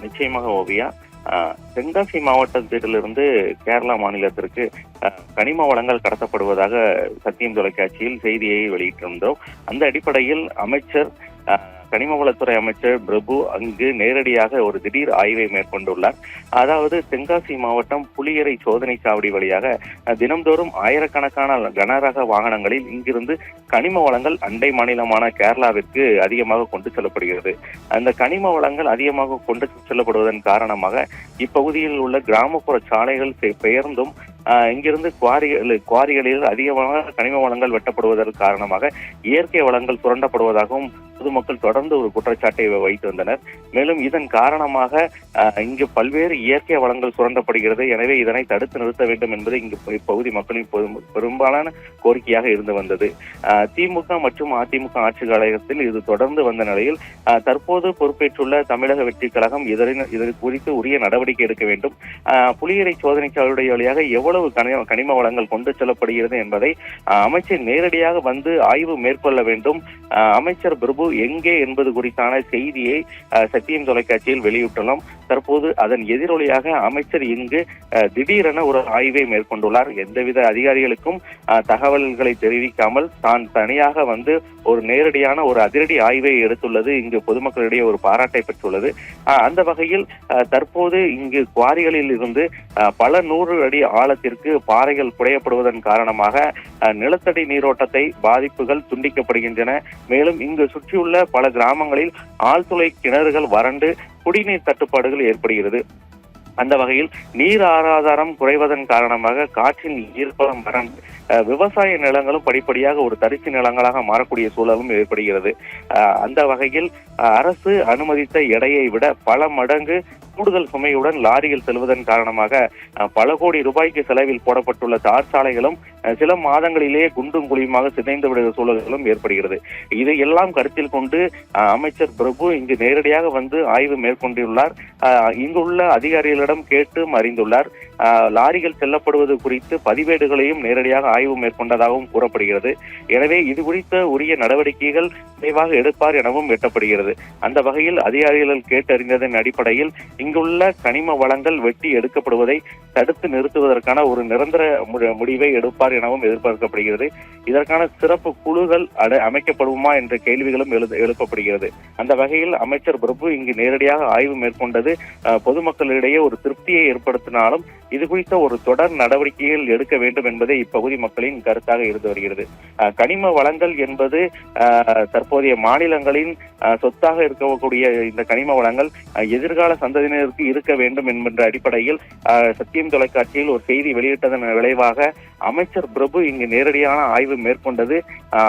நிச்சயமாக ஓவியா. தென்காசி மாவட்டத்திலிருந்து கேரளா மாநிலத்திற்கு கனிம வளங்கள் கடத்தப்படுவதாக சத்தியம் தொலைக்காட்சியில் செய்தியை வெளியிட்டிருந்தோம். அந்த அடிப்படையில் அமைச்சர் கனிமவளத்துறை அமைச்சர் பிரபு அங்கு நேரடியாக ஒரு திடீர் ஆய்வை மேற்கொண்டுள்ளார். அதாவது தென்காசி மாவட்டம் புலியரை சோதனை சாவடி வழியாக தினம்தோறும் ஆயிரக்கணக்கான கனரக வாகனங்களில் இங்கிருந்து கனிம வளங்கள் அண்டை மாநிலமான கேரளாவிற்கு அதிகமாக கொண்டு செல்லப்படுகிறது. அந்த கனிம வளங்கள் அதிகமாக கொண்டு செல்லப்படுவதன் காரணமாக இப்பகுதியில் உள்ள கிராமப்புற சாலைகள் பெயர்ந்தும் இங்கிருந்து குவாரிகளில் அதிகமாக கனிம வளங்கள் வெட்டப்படுவதற்கு காரணமாக இயற்கை வளங்கள் சுரண்டப்படுவதாகவும் பொதுமக்கள் தொடர்ந்து ஒரு குற்றச்சாட்டை வைத்து வந்தனர். மேலும் இதன் காரணமாக இங்கு பல்வேறு இயற்கை வளங்கள் சுரண்டப்படுகிறது. எனவே இதனை தடுத்து நிறுத்த வேண்டும் என்பது இங்கு இப்பகுதி மக்களின் பெரும்பாலான கோரிக்கையாக இருந்து வந்தது. திமுக மற்றும் அதிமுக ஆட்சி காலத்தில் இது தொடர்ந்து வந்த நிலையில் தற்போது பொறுப்பேற்றுள்ள தமிழக வெற்றி கழகம் இதற்கு குறித்து உரிய நடவடிக்கை எடுக்க வேண்டும். புலியரை சோதனை சாவடி வழியாக எவ்வளவு கனிம வளங்கள் கொண்டு செல்லப்படுகிறது என்பதை அமைச்சர் நேரடியாக வந்து ஆய்வு மேற்கொள்ள வேண்டும். அமைச்சர் பிரபு எங்கே என்பது குறித்தான செய்தியை சத்தியம் தொலைக்காட்சியில் வெளியிட்டுள்ளோம். தற்போது அதன் எதிரொலியாக அமைச்சர் இங்கு திடீரென ஒரு ஆய்வை மேற்கொண்டுள்ளார். எந்தவித அதிகாரிகளுக்கும் தகவல்களை தெரிவிக்காமல் தான் தனியாக வந்து ஒரு நேரடியான ஒரு அதிரடி ஆய்வை எடுத்துள்ளது இங்கு பொதுமக்களிடையே ஒரு பாராட்டை பெற்றுள்ளது. அந்த வகையில் தற்போது இங்கு குவாரிகளில் இருந்து பல 100 அடி ஆழத்திற்கு பாறைகள் குடையப்படுவதன் காரணமாக நிலத்தடி நீரோட்டத்தை பாதிப்புகள் துண்டிக்கப்படுகின்றன. மேலும் இங்கு சுற்றியுள்ள பல கிராமங்களில் ஆழ்துளை கிணறுகள் வறண்டு குடிநீர் தட்டுப்பாடுகள் ஏற்படுகிறது. அந்த வகையில் நீர் ஆதாரம் குறைவதன் காரணமாக காற்றின் ஈர்ப்பதம் வறண்டு விவசாய நிலங்களும் படிப்படியாக ஒரு தரிசு நிலங்களாக மாறக்கூடிய சூழலும் ஏற்படுகிறது. அந்த வகையில் அரசு அனுமதித்த எடையை விட பல மடங்கு கூடுதல் சுமையுடன் லாரியில் செல்வதன் காரணமாக பல கோடி ரூபாய்க்கு செலவில் போடப்பட்டுள்ள தார் சாலைகளும் சில மாதங்களிலேயே குண்டும் குழியுமாக சிதைந்து விடுகிற சூழல்களும் ஏற்படுகிறது. இதையெல்லாம் கருத்தில் கொண்டு அமைச்சர் பிரபு இங்கு நேரடியாக வந்து ஆய்வு மேற்கொண்டுள்ளார். இங்குள்ள அதிகாரிகளிடம் கேட்டு அறிந்துள்ளார். லாரிகள் செல்லப்படுவது குறித்து பதிவேடுகளையும் நேரடியாக ஆய்வு மேற்கொண்டதாகவும் கூறப்படுகிறது. எனவே இது குறித்த உரிய நடவடிக்கைகள் விரைவாக எடுப்பார் எனவும் எட்டப்படுகிறது. அந்த வகையில் அதிகாரிகள் கேட்டறிந்ததன் அடிப்படையில் இங்குள்ள கனிம வளங்கள் வெட்டி எடுக்கப்படுவதை தடுத்து நிறுத்துவதற்கான ஒரு நிரந்தர முடிவை எடுப்பார் எனவும் எதிர்பார்க்கப்படுகிறது. இதற்கான சிறப்பு குழுக்கள் அமைக்கப்படுமா என்ற கேள்விகளும் எழுப்பப்படுகிறது. அந்த வகையில் அமைச்சர் பிரபு இங்கு நேரடியாக ஆய்வு மேற்கொண்டது பொதுமக்களிடையே ஒரு திருப்தியை ஏற்படுத்தினாலும் இது குறித்த ஒரு தொடர் நடவடிக்கைகள் எடுக்க வேண்டும் என்பதே இப்பகுதி மக்களின் கருத்தாக இருந்து வருகிறது. கனிம வளங்கள் என்பது தற்போதைய மாநிலங்களின் சொத்தாக இருக்கக்கூடிய இந்த கனிம வளங்கள் எதிர்கால சந்ததியினருக்கு இருக்க வேண்டும் என்கின்ற அடிப்படையில் சத்தியம் தொலைக்காட்சியில் ஒரு செய்தி வெளியிட்டதன் விளைவாக அமைச்சர் பிரபு இங்கு நேரடியான ஆய்வு மேற்கொண்டது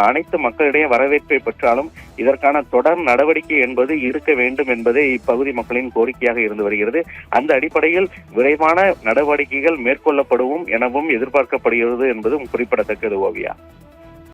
அனைத்து மக்களிடையே வரவேற்பை பெற்றாலும் இதற்கான தொடர் நடவடிக்கை என்பது இருக்க வேண்டும் என்பதே இப்பகுதி மக்களின் கோரிக்கையாக இருந்து வருகிறது. அந்த அடிப்படையில் விரைவான நடவடிக்கைகள் மேற்கொள்ளப்படும் எனவும் எதிர்பார்க்கப்படுகிறது என்பதும் குறிப்பிடத்தக்கது. ஓவியா.